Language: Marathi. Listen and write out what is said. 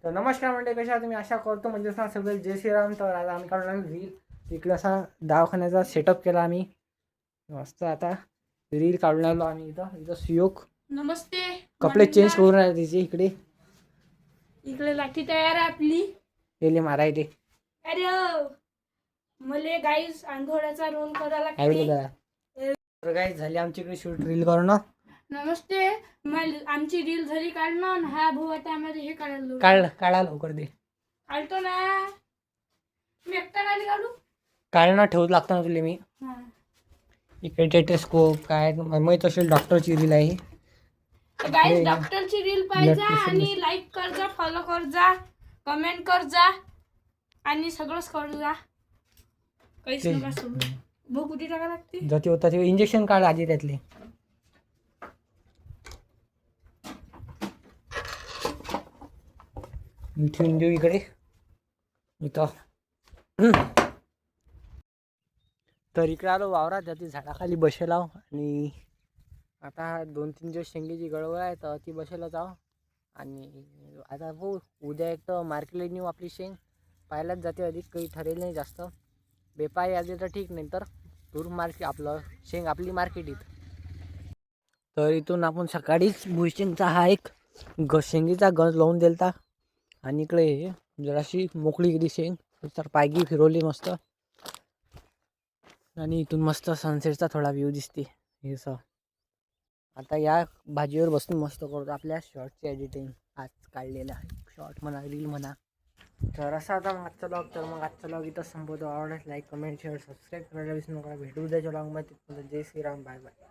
तर नमस्कार मंडळी, कशा आहात तुम्ही? आशा करतो म्हणजे सगळे जय श्रीराम. तर आता आम्ही काढून रील इकडे असा दवाखान्याचा सेटअप केला आम्ही मस्त. आता रील काढून आलो आम्ही. इथं सुयोग नमस्ते. कपडे चेंज करून राहिले तिचे. इकडे लाठी तयार आहे आपली. गेले मारायले. अरे मले गाईस आंधोळ्याचा रोल करायला आवडलं लागते. तर काय झाली आमची इकडे शूट रील करून. नमस्ते. आमची रील झाली काढणं. हा भाऊ आता आम्हाला हे काढा लवकर दे. काढतो ना मी एकटा नाही काढू. काढणं ठेवत लागतं ना तुला मी. इकडे टेटेस्कोप काय माहित असेल, डॉक्टरची रील आहे. गाईस डॉक्टरची रील पाहिजे आणि लाईक कर जा, फॉलो कर जा, कमेंट कर जा आणि सगळंच कर जा. काहीच नका सोडू. भाऊ कुठे टाका लागते जाती होता ते इंजेक्शन काढ आधी त्यातले. ठेवून देऊ इकडे इथं. तर इकडे आलो वावरात, जाती झाडाखाली बसेला आणि आता 2-3 दिवस शेंगेची गळवळ आहे तर ती बसेला जाऊ. आणि आता हो उद्या एक तर मार्केटला नेऊ आपली शेंग. पाहायलाच जाते, अधिक काही ठरेल नाही जास्त. बेपारी आले तर ठीक, नाही तर दूर मार्केट आपलं शेंग आपली मार्केट इथं. तर इथून आपण सकाळीच भुईशेंगचा हा एक शेंगीचा गज लावून दिलता. आणि इकडे जराशी मोकळी गेली शेंग तर पायगी फिरवली मस्त. आणि इथून मस्त सनसेटचा थोडा व्ह्यू दिसते. हे आता या भाजीवर बसून मस्त करतो आपल्या शॉर्टची एडिटिंग. आज काढलेला शॉर्ट म्हणा, रील म्हणा. तर असा आता मग आजचा लॉग इथं संपवतो. आवडल्यास लाईक, कमेंट, शेअर, सबस्क्राईब करायला विसरू नका. भेटू उद्याच्या लॉगमध्ये. जय श्रीराम, बाय बाय.